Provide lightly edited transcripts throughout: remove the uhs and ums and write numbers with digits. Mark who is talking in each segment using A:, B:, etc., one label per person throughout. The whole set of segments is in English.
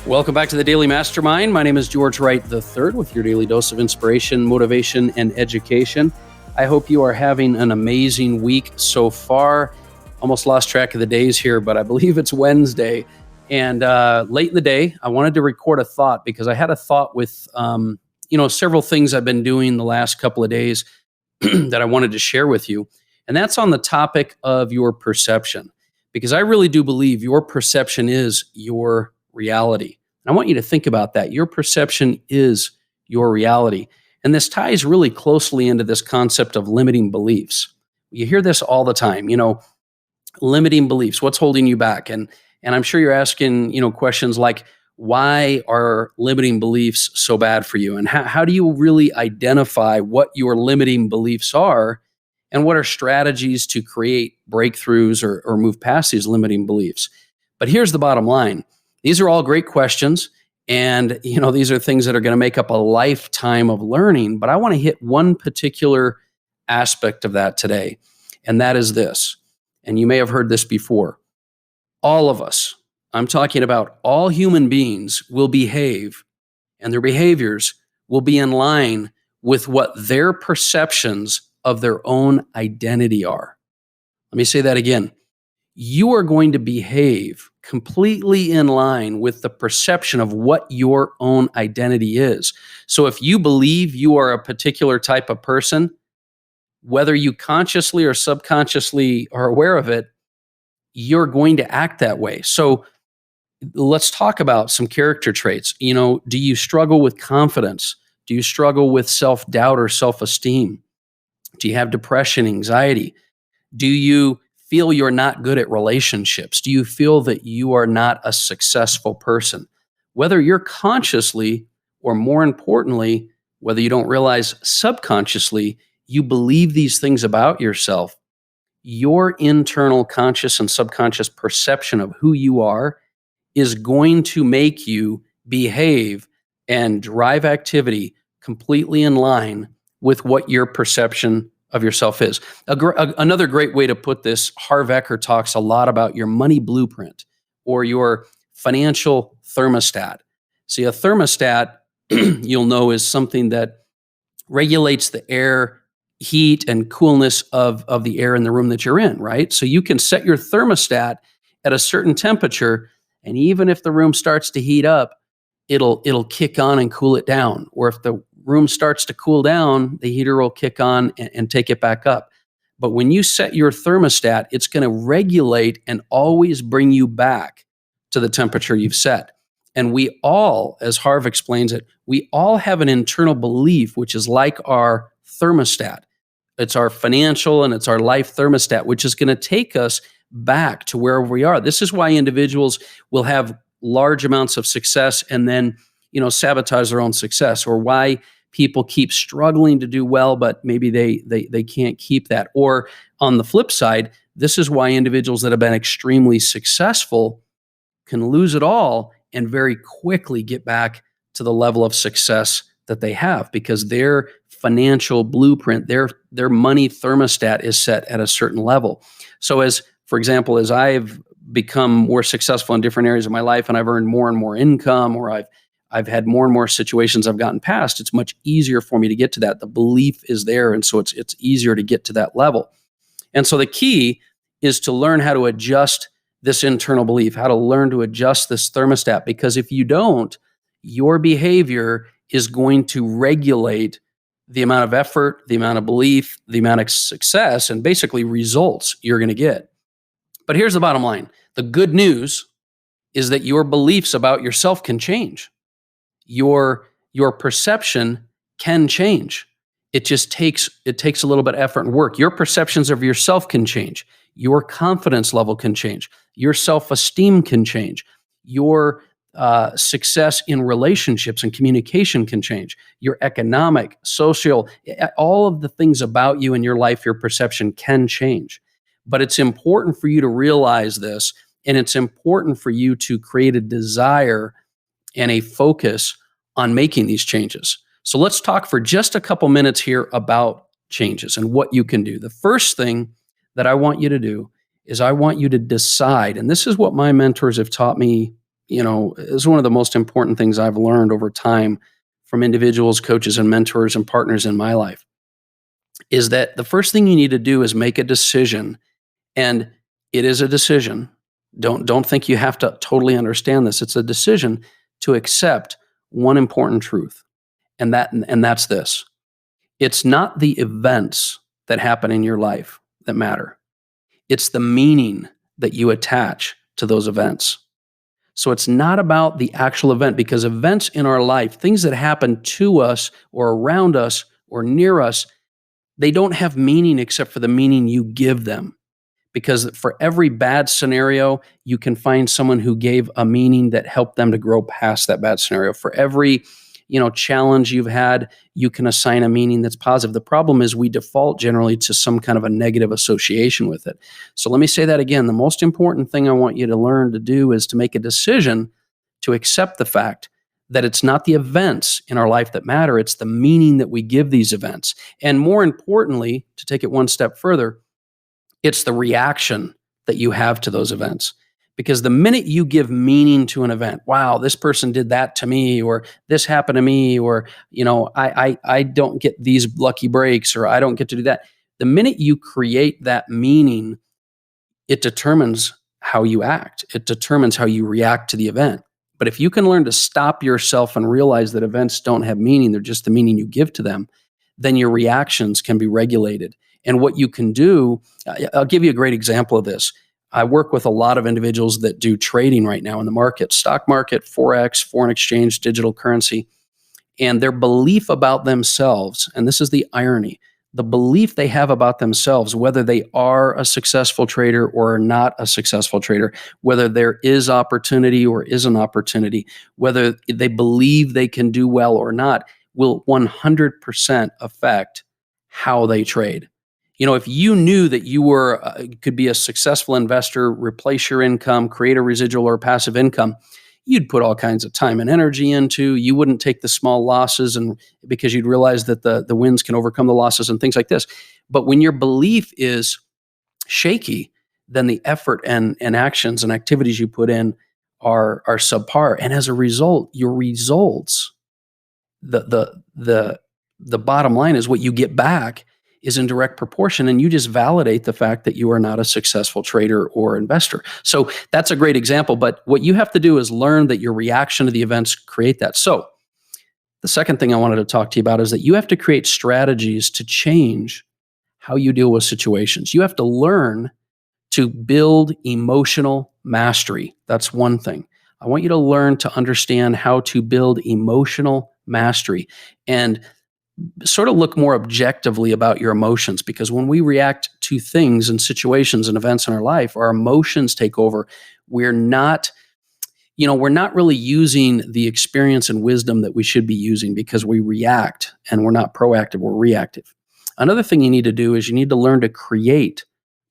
A: Welcome back to the Daily Mastermind. My name is George Wright III with your daily dose of inspiration, motivation, and education. I hope you are having an amazing week so far. Almost lost track of the days here, but I believe it's Wednesday. And late in the day, I wanted to record a thought because I had a thought with, several things I've been doing the last couple of days that I wanted to share with you. And that's on the topic of your perception, because I really do believe your perception is your reality. And I want you to think about that. Your perception is your reality. And this ties really closely into this concept of limiting beliefs. You hear this all the time, limiting beliefs. What's holding you back? And I'm sure you're asking, questions like, why are limiting beliefs so bad for you? And how do you really identify what your limiting beliefs are? And what are strategies to create breakthroughs or move past these limiting beliefs? But here's the bottom line. These are all great questions. And, these are things that are going to make up a lifetime of learning. But I want to hit one particular aspect of that today. And that is this. And you may have heard this before. All of us, I'm talking about all human beings, will behave, and their behaviors will be in line with what their perceptions of their own identity are. Let me say that again. You are going to behave completely in line with the perception of what your own identity is. So if you believe you are a particular type of person, whether you consciously or subconsciously are aware of it, you're going to act that way. So let's talk about some character traits. Do you struggle with confidence? Do you struggle with self-doubt or self-esteem? Do you have depression, anxiety? Do you feel you're not good at relationships? Do you feel that you are not a successful person? Whether you're consciously, or more importantly, whether you don't realize subconsciously, you believe these things about yourself, your internal conscious and subconscious perception of who you are is going to make you behave and drive activity completely in line with what your perception of yourself is. Another great way to put this, Harv Eker talks a lot about your money blueprint or your financial thermostat. See, a thermostat, you'll know, is something that regulates the air, heat, and coolness of the air in the room that you're in, right? So you can set your thermostat at a certain temperature, and even if the room starts to heat up, it'll kick on and cool it down. Or if the room starts to cool down, the heater will kick on and take it back up. But when you set your thermostat, it's going to regulate and always bring you back to the temperature you've set. And we all, as Harv explains it, we all have an internal belief, which is like our thermostat. It's our financial and it's our life thermostat, which is going to take us back to wherever we are. This is why individuals will have large amounts of success and then, sabotage their own success, or why people keep struggling to do well, but maybe they can't keep that. Or on the flip side, this is why individuals that have been extremely successful can lose it all and very quickly get back to the level of success that they have, because their financial blueprint, their money thermostat is set at a certain level. So for example, as I've become more successful in different areas of my life and I've earned more and more income, or I've had more and more situations I've gotten past, it's much easier for me to get to that. The belief is there, and so it's easier to get to that level. And so the key is to learn how to adjust this internal belief, how to learn to adjust this thermostat, because if you don't, your behavior is going to regulate the amount of effort, the amount of belief, the amount of success, and basically results you're going to get. But here's the bottom line. The good news is that your beliefs about yourself can change. Your perception can change. It takes a little bit of effort and work. Your perceptions of yourself can change. Your confidence level can change. Your self-esteem can change. Your success in relationships and communication can change. Your economic, social, all of the things about you in your life, your perception can change. But it's important for you to realize this, and it's important for you to create a desire and a focus on making these changes. So let's talk for just a couple minutes here about changes and what you can do. The first thing that I want you to do is I want you to decide, and this is what my mentors have taught me is one of the most important things I've learned over time from individuals, coaches, and mentors and partners in my life, is that the first thing you need to do is make a decision. And it is a decision. Don't think you have to totally understand this. It's a decision to accept one important truth. And that's this. It's not the events that happen in your life that matter. It's the meaning that you attach to those events. So it's not about the actual event, because events in our life, things that happen to us or around us or near us, they don't have meaning except for the meaning you give them. Because for every bad scenario, you can find someone who gave a meaning that helped them to grow past that bad scenario. For every, challenge you've had, you can assign a meaning that's positive. The problem is we default generally to some kind of a negative association with it. So let me say that again. The most important thing I want you to learn to do is to make a decision to accept the fact that it's not the events in our life that matter. It's the meaning that we give these events. And more importantly, to take it one step further, it's the reaction that you have to those events. Because the minute you give meaning to an event, wow, this person did that to me, or this happened to me, or I don't get these lucky breaks, or I don't get to do that. The minute you create that meaning, it determines how you act. It determines how you react to the event. But if you can learn to stop yourself and realize that events don't have meaning, they're just the meaning you give to them, then your reactions can be regulated. And what you can do, I'll give you a great example of this. I work with a lot of individuals that do trading right now in the market, stock market, Forex, foreign exchange, digital currency, and their belief about themselves. And this is the irony. The belief they have about themselves, whether they are a successful trader or are not a successful trader, whether there is opportunity or isn't opportunity, whether they believe they can do well or not, will 100% affect how they trade. If you knew that you could be a successful investor, replace your income, create a residual or passive income, you'd put all kinds of time and energy into. You wouldn't take the small losses, and because you'd realize that the wins can overcome the losses and things like this. But when your belief is shaky, then the effort and actions and activities you put in are subpar, and as a result, your results, the bottom line is what you get back is in direct proportion, and you just validate the fact that you are not a successful trader or investor. So that's a great example, but what you have to do is learn that your reaction to the events create that. So the second thing I wanted to talk to you about is that you have to create strategies to change how you deal with situations. You have to learn to build emotional mastery. That's one thing. I want you to learn to understand how to build emotional mastery and sort of look more objectively about your emotions, because when we react to things and situations and events in our life, our emotions take over. We're not really using the experience and wisdom that we should be using, because we react and we're not proactive, we're reactive. Another thing you need to do is you need to learn to create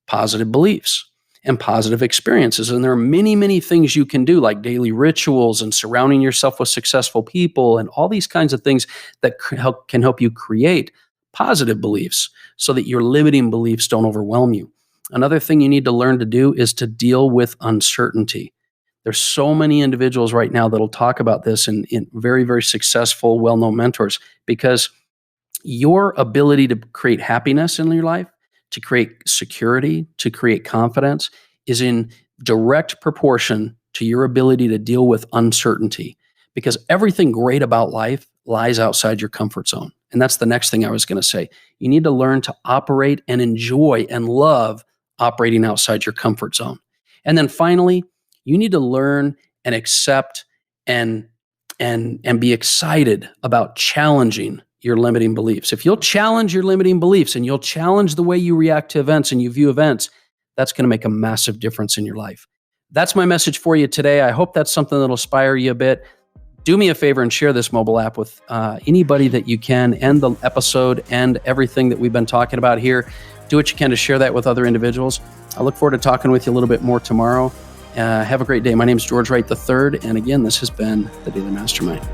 A: positive beliefs and positive experiences. And there are many, many things you can do, like daily rituals and surrounding yourself with successful people and all these kinds of things that can help you create positive beliefs so that your limiting beliefs don't overwhelm you. Another thing you need to learn to do is to deal with uncertainty. There's so many individuals right now that'll talk about this in very, very successful, well-known mentors, because your ability to create happiness in your life, to create security, to create confidence, is in direct proportion to your ability to deal with uncertainty, because everything great about life lies outside your comfort zone. And that's the next thing I was going to say. You need to learn to operate and enjoy and love operating outside your comfort zone. And then finally, you need to learn and accept and be excited about challenging your limiting beliefs. If you'll challenge your limiting beliefs and you'll challenge the way you react to events and you view events, that's going to make a massive difference in your life. That's my message for you today. I hope that's something that'll inspire you a bit. Do me a favor and share this mobile app with anybody that you can, and the episode and everything that we've been talking about here. Do what you can to share that with other individuals. I look forward to talking with you a little bit more tomorrow. Have a great day. My name is George Wright III, and again, this has been the Daily Mastermind.